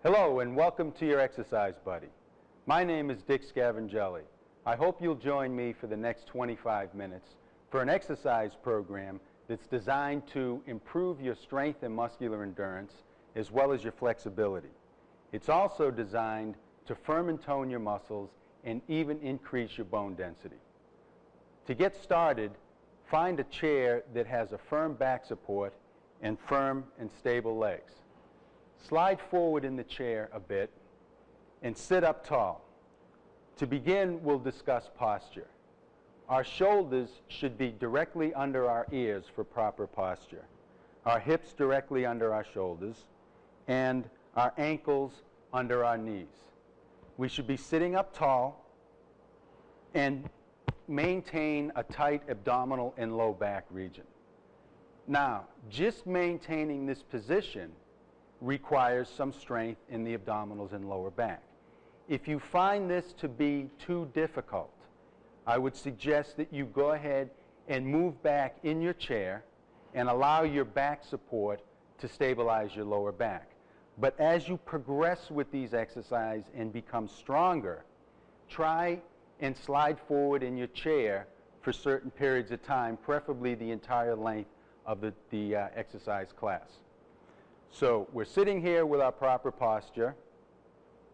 Hello and welcome to your exercise buddy. My name is Dick Scavongelli. I hope you'll join me for the next 25 minutes for an exercise program that's designed to improve your strength and muscular endurance as well as your flexibility. It's also designed to firm and tone your muscles and even increase your bone density. To get started, find a chair that has a firm back support and firm and stable legs. Slide forward in the chair a bit and sit up tall. To begin, we'll discuss posture. Our shoulders should be directly under our ears for proper posture, our hips directly under our shoulders, and our ankles under our knees. We should be sitting up tall and maintain a tight abdominal and low back region. Now, just maintaining this position requires some strength in the abdominals and lower back. If you find this to be too difficult, I would suggest that you go ahead and move back in your chair and allow your back support to stabilize your lower back. But as you progress with these exercises and become stronger, try and slide forward in your chair for certain periods of time, preferably the entire length of the exercise class. So we're sitting here with our proper posture.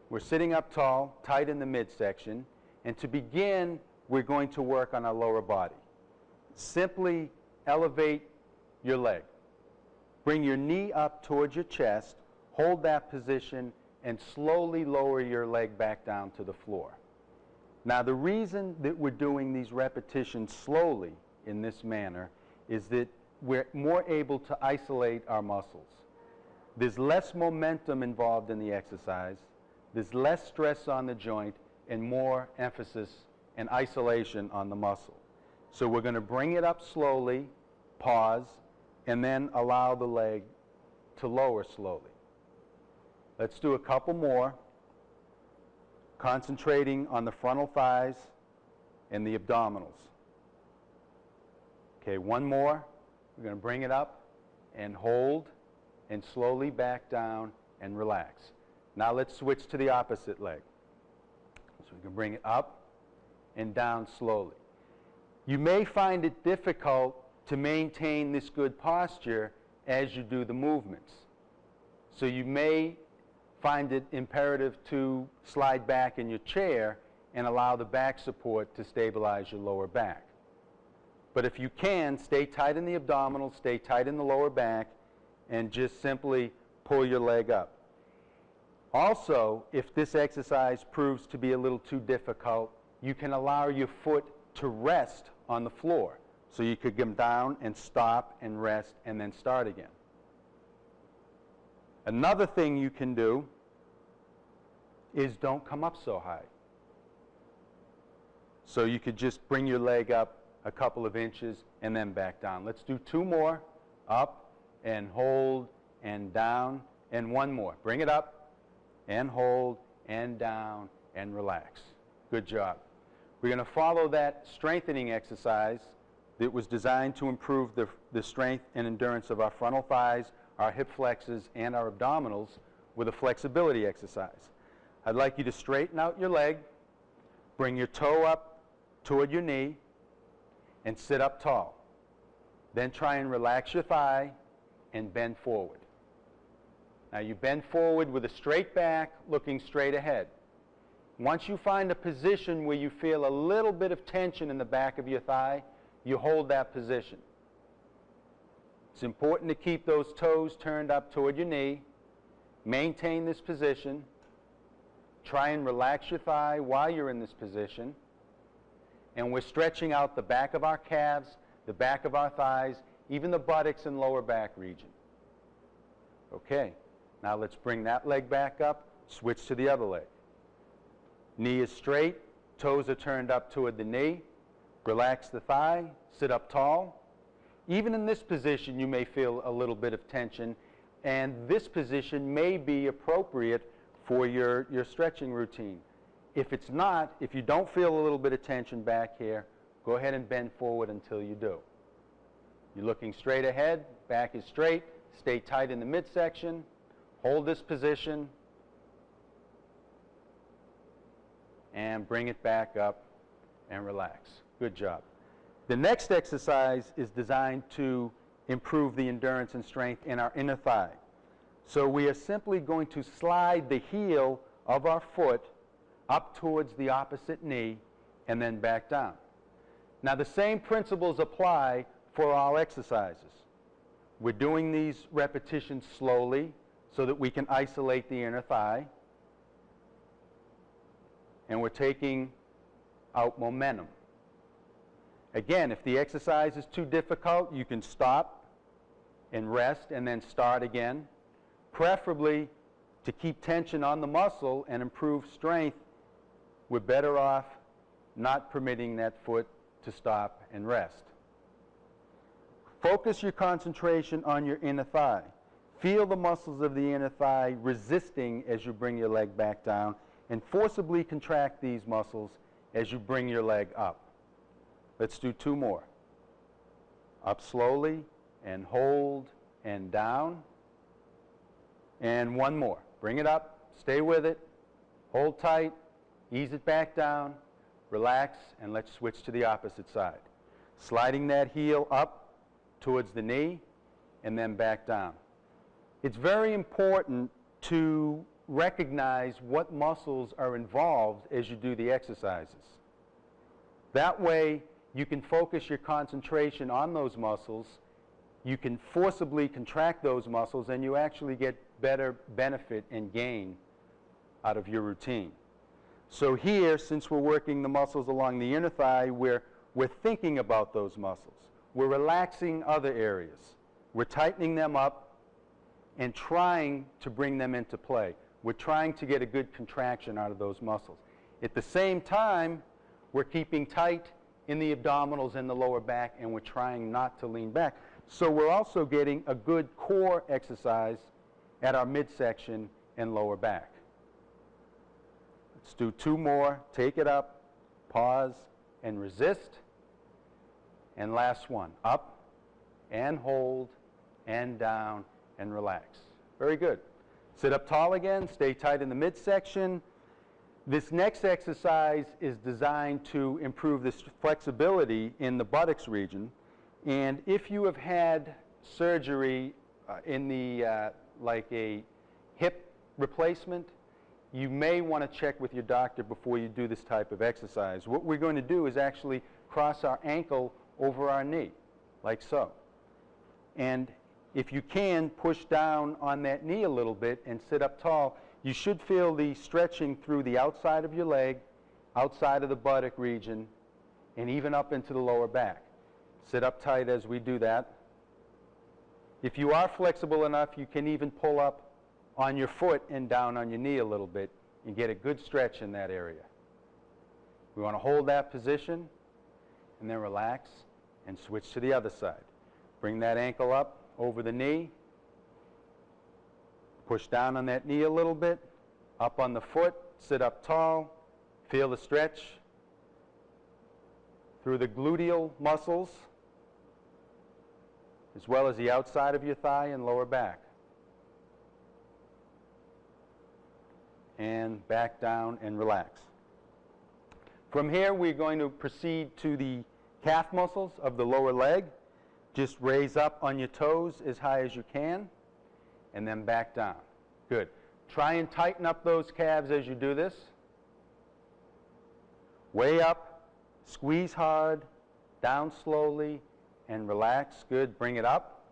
We're sitting up tall, tight in the midsection. And to begin, we're going to work on our lower body. Simply elevate your leg. Bring your knee up towards your chest. Hold that position and slowly lower your leg back down to the floor. Now, the reason that we're doing these repetitions slowly in this manner is that we're more able to isolate our muscles. There's less momentum involved in the exercise, there's less stress on the joint, and more emphasis and isolation on the muscle. So we're going to bring it up slowly, pause, and then allow the leg to lower slowly. Let's do a couple more, concentrating on the frontal thighs and the abdominals. Okay, one more. We're going to bring it up and hold, and slowly back down and relax. Now let's switch to the opposite leg. So we can bring it up and down slowly. You may find it difficult to maintain this good posture as you do the movements. So you may find it imperative to slide back in your chair and allow the back support to stabilize your lower back. But if you can, stay tight in the abdominals, stay tight in the lower back, and just simply pull your leg up. Also, if this exercise proves to be a little too difficult, you can allow your foot to rest on the floor. So you could come down and stop and rest and then start again. Another thing you can do is don't come up so high. So you could just bring your leg up a couple of inches and then back down. Let's do two more. Up and hold and down, and one more. Bring it up and hold and down and relax. Good job. We're going to follow that strengthening exercise that was designed to improve the strength and endurance of our frontal thighs, our hip flexors, and our abdominals with a flexibility exercise. I'd like you to straighten out your leg, bring your toe up toward your knee, and sit up tall. Then try and relax your thigh and bend forward. Now you bend forward with a straight back, looking straight ahead. Once you find a position where you feel a little bit of tension in the back of your thigh, you hold that position. It's important to keep those toes turned up toward your knee. Maintain this position. Try and relax your thigh while you're in this position. And we're stretching out the back of our calves, the back of our thighs, even the buttocks and lower back region. Okay, now let's bring that leg back up, switch to the other leg. Knee is straight, toes are turned up toward the knee. Relax the thigh, sit up tall. Even in this position, you may feel a little bit of tension, and this position may be appropriate for your stretching routine. If it's not, if you don't feel a little bit of tension back here, go ahead and bend forward until you do. You're looking straight ahead, back is straight, stay tight in the midsection, hold this position, and bring it back up and relax. Good job. The next exercise is designed to improve the endurance and strength in our inner thigh. So we are simply going to slide the heel of our foot up towards the opposite knee and then back down. Now the same principles apply for all exercises. We're doing these repetitions slowly so that we can isolate the inner thigh. And we're taking out momentum. Again, if the exercise is too difficult, you can stop and rest and then start again. Preferably, to keep tension on the muscle and improve strength, we're better off not permitting that foot to stop and rest. Focus your concentration on your inner thigh. Feel the muscles of the inner thigh resisting as you bring your leg back down, and forcibly contract these muscles as you bring your leg up. Let's do 2 more. Up slowly, and hold, and down. And 1 more. Bring it up, stay with it, hold tight, ease it back down, relax, and let's switch to the opposite side. Sliding that heel up towards the knee, and then back down. It's very important to recognize what muscles are involved as you do the exercises. That way, you can focus your concentration on those muscles, you can forcibly contract those muscles, and you actually get better benefit and gain out of your routine. So here, since we're working the muscles along the inner thigh, we're thinking about those muscles. We're relaxing other areas. We're tightening them up and trying to bring them into play. We're trying to get a good contraction out of those muscles. At the same time, we're keeping tight in the abdominals and the lower back, and we're trying not to lean back. So we're also getting a good core exercise at our midsection and lower back. Let's do 2 more. Take it up, pause, and resist. And last one. Up, and hold, and down, and relax. Very good. Sit up tall again. Stay tight in the midsection. This next exercise is designed to improve this flexibility in the buttocks region. And if you have had surgery in the, like a hip replacement, you may want to check with your doctor before you do this type of exercise. What we're going to do is actually cross our ankle over our knee, like so. And if you can, push down on that knee a little bit and sit up tall. You should feel the stretching through the outside of your leg, outside of the buttock region, and even up into the lower back. Sit up tight as we do that. If you are flexible enough, you can even pull up on your foot and down on your knee a little bit and get a good stretch in that area. We want to hold that position and then relax and switch to the other side. Bring that ankle up over the knee. Push down on that knee a little bit, up on the foot, sit up tall, feel the stretch through the gluteal muscles, as well as the outside of your thigh and lower back. And back down and relax. From here, we're going to proceed to the calf muscles of the lower leg. Just raise up on your toes as high as you can, and then back down. Good. Try and tighten up those calves as you do this. Way up, squeeze hard, down slowly, and relax. Good. Bring it up,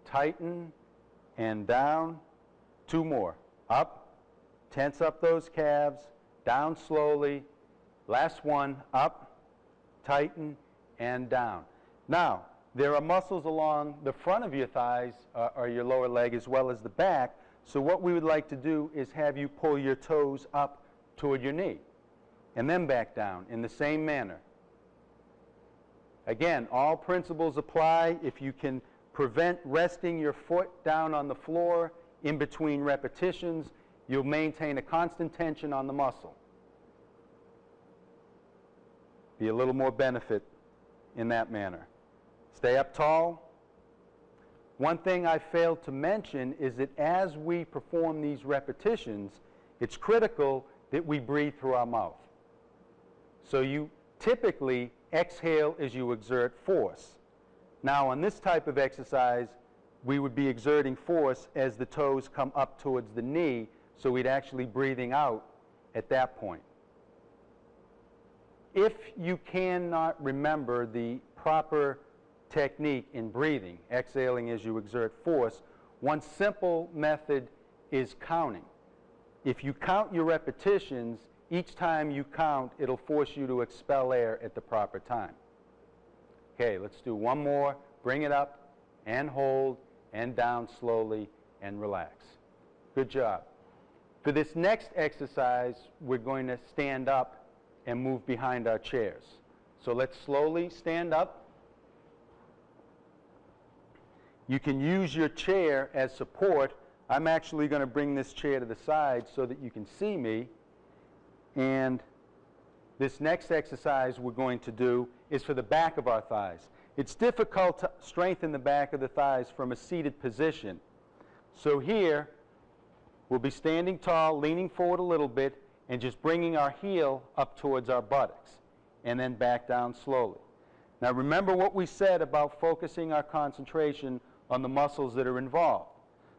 tighten, and down. 2 more. Up, tense up those calves, down slowly. Last one, up, tighten, and down. Now, there are muscles along the front of your thighs or your lower leg as well as the back. So what we would like to do is have you pull your toes up toward your knee and then back down in the same manner. Again, all principles apply. If you can prevent resting your foot down on the floor in between repetitions, you'll maintain a constant tension on the muscle. Be a little more benefit in that manner. Stay up tall. One thing I failed to mention is that as we perform these repetitions, it's critical that we breathe through our mouth. So you typically exhale as you exert force. Now on this type of exercise, we would be exerting force as the toes come up towards the knee, so we'd actually breathing out at that point. If you cannot remember the proper technique in breathing, exhaling as you exert force, one simple method is counting. If you count your repetitions, each time you count, it'll force you to expel air at the proper time. Okay, let's do one more. Bring it up and hold and down slowly and relax. Good job. For this next exercise, we're going to stand up and move behind our chairs. So let's slowly stand up. You can use your chair as support. I'm actually going to bring this chair to the side so that you can see me. And this next exercise we're going to do is for the back of our thighs. It's difficult to strengthen the back of the thighs from a seated position. So here, we'll be standing tall, leaning forward a little bit, and just bringing our heel up towards our buttocks, and then back down slowly. Now remember what we said about focusing our concentration on the muscles that are involved.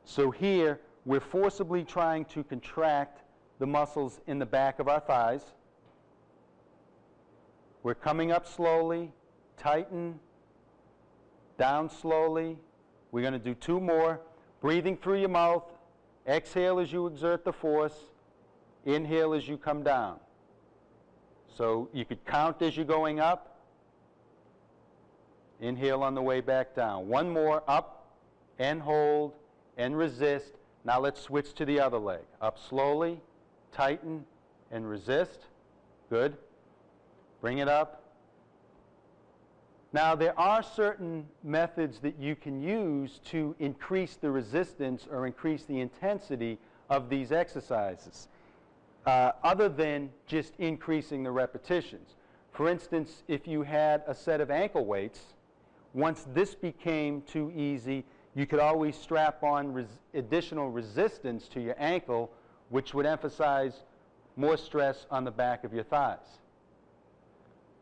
So here, we're forcibly trying to contract the muscles in the back of our thighs. We're coming up slowly, tighten, down slowly. We're going to do two more. Breathing through your mouth. Exhale as you exert the force. Inhale as you come down. So you could count as you're going up. Inhale on the way back down. One more, up and hold and resist. Now let's switch to the other leg. Up slowly, tighten and resist. Good. Bring it up. Now there are certain methods that you can use to increase the resistance or increase the intensity of these exercises, other than just increasing the repetitions. For instance, if you had a set of ankle weights, once this became too easy, you could always strap on additional resistance to your ankle, which would emphasize more stress on the back of your thighs.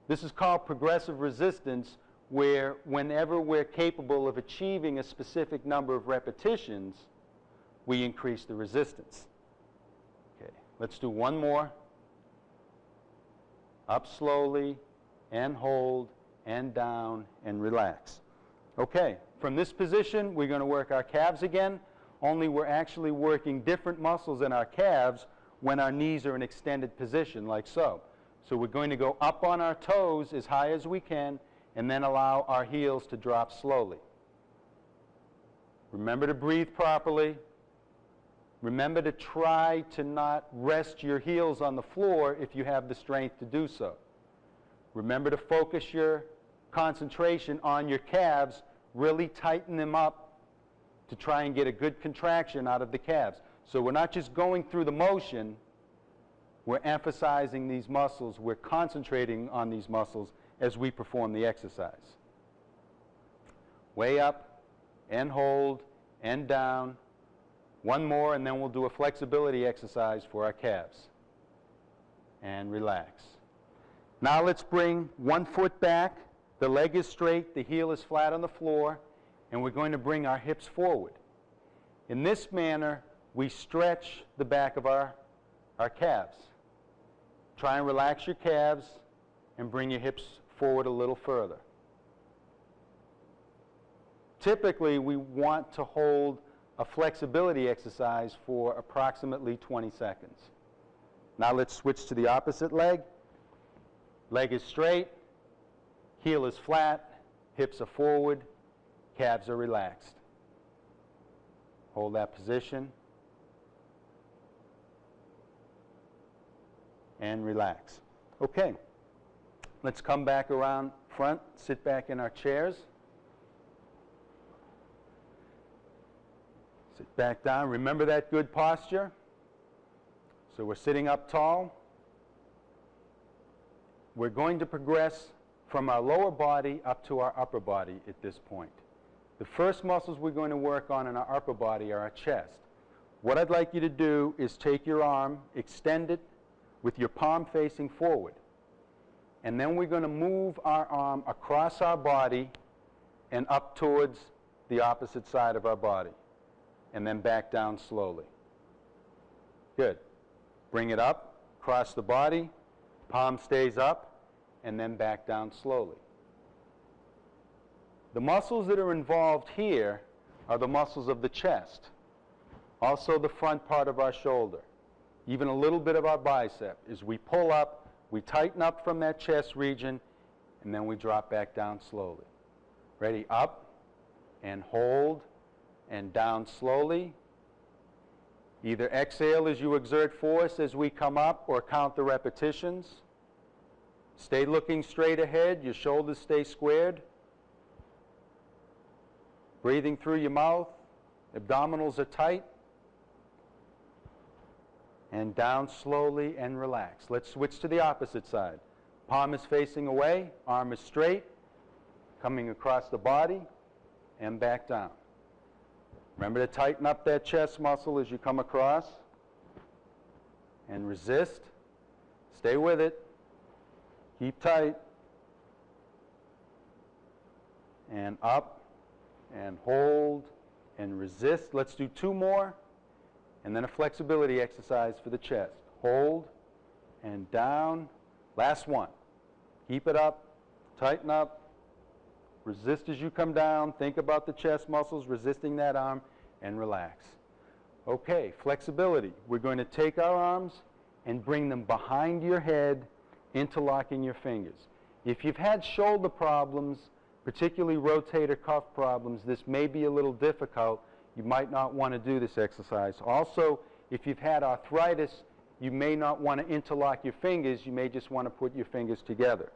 This is called progressive resistance, where whenever we're capable of achieving a specific number of repetitions, we increase the resistance. Okay, let's do one more. Up slowly, and hold, and down, and relax. Okay, from this position, we're going to work our calves again, only we're actually working different muscles in our calves when our knees are in extended position, like so. So we're going to go up on our toes as high as we can, and then allow our heels to drop slowly. Remember to breathe properly. Remember to try to not rest your heels on the floor if you have the strength to do so. Remember to focus your concentration on your calves. Really tighten them up to try and get a good contraction out of the calves. So we're not just going through the motion. We're emphasizing these muscles. We're concentrating on these muscles as we perform the exercise. Way up and hold and down. One more, and then we'll do a flexibility exercise for our calves. And relax. Now let's bring one foot back. The leg is straight, the heel is flat on the floor, and we're going to bring our hips forward. In this manner, we stretch the back of our calves. Try and relax your calves and bring your hips forward a little further. Typically, we want to hold a flexibility exercise for approximately 20 seconds. Now let's switch to the opposite leg. Leg is straight, heel is flat, hips are forward, calves are relaxed. Hold that position. And relax. Okay. Let's come back around front, sit back in our chairs. Sit back down. Remember that good posture? So we're sitting up tall. We're going to progress from our lower body up to our upper body at this point. The first muscles we're going to work on in our upper body are our chest. What I'd like you to do is take your arm, extend it with your palm facing forward. And then we're going to move our arm across our body and up towards the opposite side of our body. And then back down slowly. Good. Bring it up, cross the body, palm stays up, and then back down slowly. The muscles that are involved here are the muscles of the chest, also the front part of our shoulder, even a little bit of our bicep. As we pull up, we tighten up from that chest region, and then we drop back down slowly. Ready? Up, and hold, and down slowly. Either exhale as you exert force as we come up, or count the repetitions. Stay looking straight ahead. Your shoulders stay squared. Breathing through your mouth. Abdominals are tight. And down slowly and relax. Let's switch to the opposite side. Palm is facing away. Arm is straight. Coming across the body and back down. Remember to tighten up that chest muscle as you come across. And resist. Stay with it. Keep tight. And up. And hold. And resist. Let's do 2 more. And then a flexibility exercise for the chest. Hold. And down. Last one. Keep it up. Tighten up. Resist as you come down. Think about the chest muscles, resisting that arm, and relax. Okay, flexibility. We're going to take our arms and bring them behind your head, interlocking your fingers. If you've had shoulder problems, particularly rotator cuff problems, this may be a little difficult. You might not want to do this exercise. Also, if you've had arthritis, you may not want to interlock your fingers. You may just want to put your fingers together.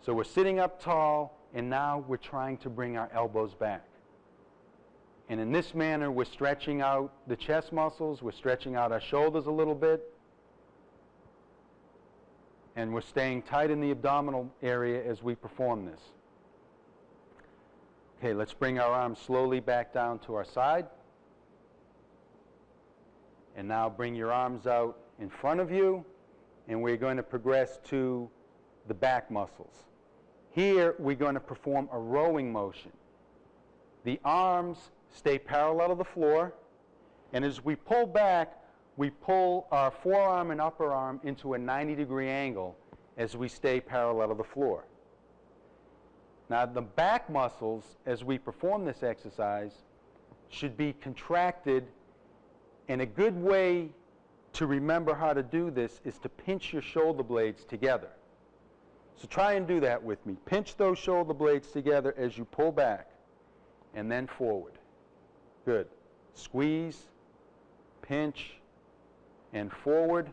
So we're sitting up tall, and now we're trying to bring our elbows back. And in this manner, we're stretching out the chest muscles, we're stretching out our shoulders a little bit, and we're staying tight in the abdominal area as we perform this. Okay, let's bring our arms slowly back down to our side. And now bring your arms out in front of you, and we're going to progress to the back muscles. Here, we're going to perform a rowing motion. The arms stay parallel to the floor, and as we pull back, we pull our forearm and upper arm into a 90-degree angle as we stay parallel to the floor. Now, the back muscles, as we perform this exercise, should be contracted, and a good way to remember how to do this is to pinch your shoulder blades together. So try and do that with me. Pinch those shoulder blades together as you pull back, and then forward. Good. Squeeze, pinch, and forward.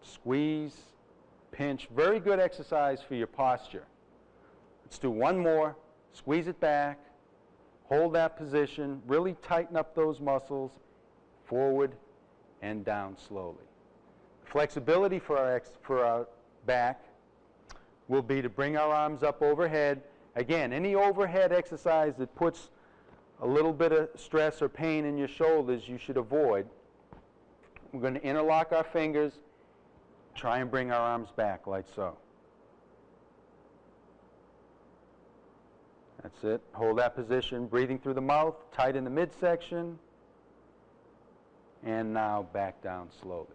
Squeeze, pinch. Very good exercise for your posture. Let's do one more. Squeeze it back. Hold that position. Really tighten up those muscles. Forward and down slowly. Flexibility for our back will be to bring our arms up overhead. Again, any overhead exercise that puts a little bit of stress or pain in your shoulders, you should avoid. We're going to interlock our fingers, try and bring our arms back like so. That's it. Hold that position, breathing through the mouth, tight in the midsection, and now back down slowly.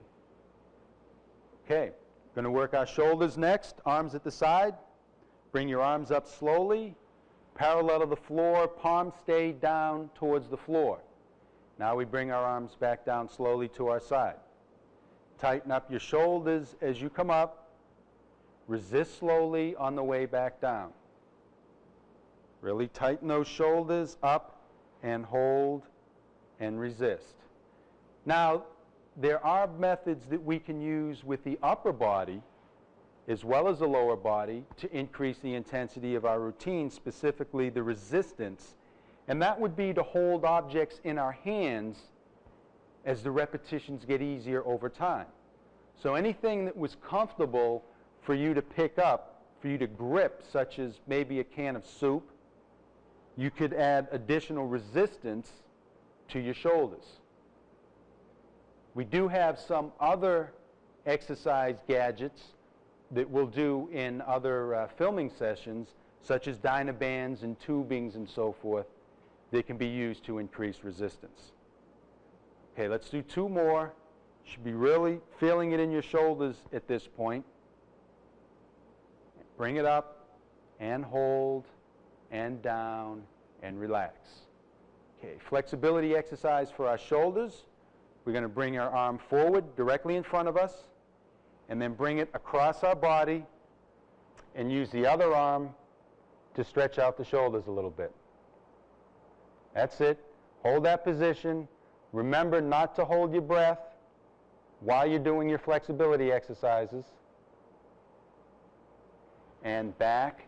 Okay. Going to work our shoulders next, arms at the side. Bring your arms up slowly, parallel to the floor, palms stay down towards the floor. Now we bring our arms back down slowly to our side. Tighten up your shoulders as you come up. Resist slowly on the way back down. Really tighten those shoulders up and hold and resist. Now, there are methods that we can use with the upper body as well as the lower body to increase the intensity of our routine, specifically the resistance. And that would be to hold objects in our hands as the repetitions get easier over time. So anything that was comfortable for you to pick up, for you to grip, such as maybe a can of soup, you could add additional resistance to your shoulders. We do have some other exercise gadgets that we'll do in other filming sessions, such as dynabands and tubings and so forth, that can be used to increase resistance. Okay, let's do 2 more. You should be really feeling it in your shoulders at this point. Bring it up and hold and down and relax. Okay, flexibility exercise for our shoulders. We're going to bring our arm forward directly in front of us and then bring it across our body and use the other arm to stretch out the shoulders a little bit. That's it. Hold that position. Remember not to hold your breath while you're doing your flexibility exercises. And back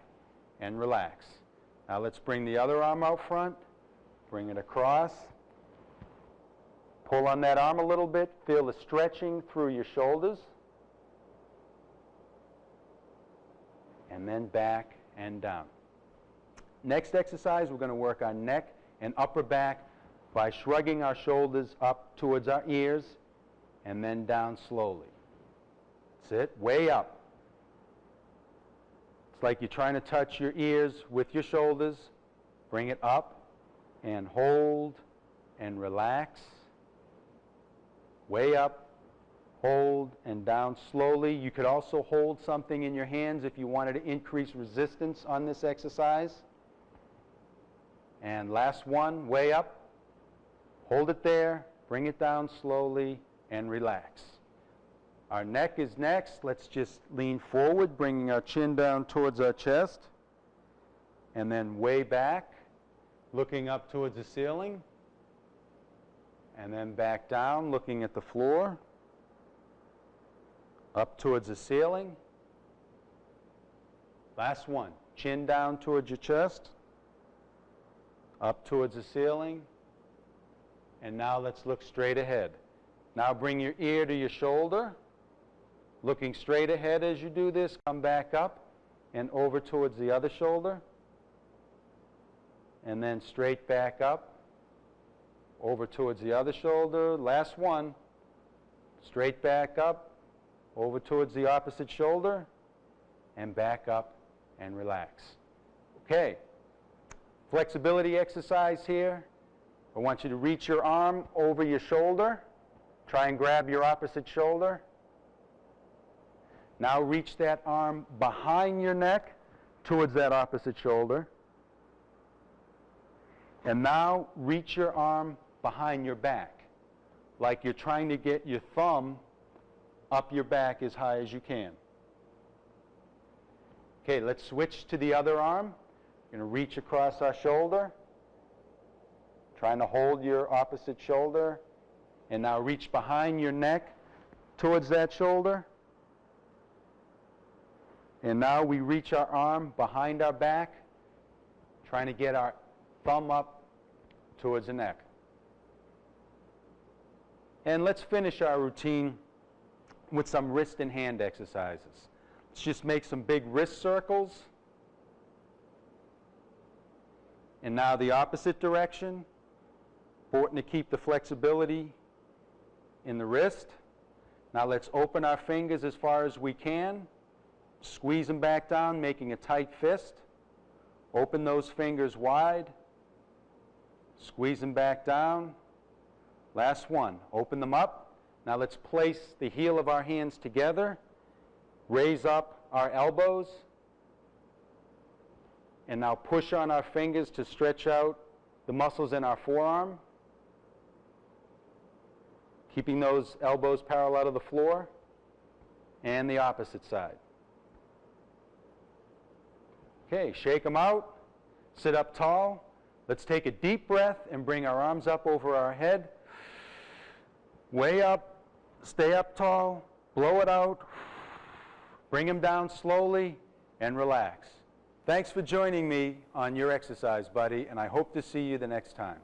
and relax. Now let's bring the other arm out front. Bring it across. Pull on that arm a little bit. Feel the stretching through your shoulders. And then back and down. Next exercise, we're going to work on neck and upper back by shrugging our shoulders up towards our ears and then down slowly. That's it. Way up. It's like you're trying to touch your ears with your shoulders. Bring it up and hold and relax. Way up, hold, and down slowly. You could also hold something in your hands if you wanted to increase resistance on this exercise. And last one, way up. Hold it there, bring it down slowly, and relax. Our neck is next. Let's just lean forward, bringing our chin down towards our chest. And then way back, looking up towards the ceiling. And then back down, looking at the floor. Up towards the ceiling. Last one. Chin down towards your chest. Up towards the ceiling. And now let's look straight ahead. Now bring your ear to your shoulder. Looking straight ahead as you do this, come back up and over towards the other shoulder. And then straight back up. Over towards the other shoulder. Last one. Straight back up. Over towards the opposite shoulder. And back up and relax. Okay. Flexibility exercise here. I want you to reach your arm over your shoulder. Try and grab your opposite shoulder. Now reach that arm behind your neck towards that opposite shoulder. And now reach your arm behind your back, like you're trying to get your thumb up your back as high as you can. Okay, let's switch to the other arm. We're going to reach across our shoulder, trying to hold your opposite shoulder, and now reach behind your neck towards that shoulder. And now we reach our arm behind our back, trying to get our thumb up towards the neck. And let's finish our routine with some wrist and hand exercises. Let's just make some big wrist circles. And now the opposite direction. Important to keep the flexibility in the wrist. Now let's open our fingers as far as we can. Squeeze them back down, making a tight fist. Open those fingers wide. Squeeze them back down. Last one. Open them up. Now let's place the heel of our hands together. Raise up our elbows. And now push on our fingers to stretch out the muscles in our forearm. Keeping those elbows parallel to the floor. And the opposite side. Okay, shake them out. Sit up tall. Let's take a deep breath and bring our arms up over our head. Way up. Stay up tall. Blow it out. Bring them down slowly and relax. Thanks for joining me on Your Exercise Buddy, and I hope to see you the next time.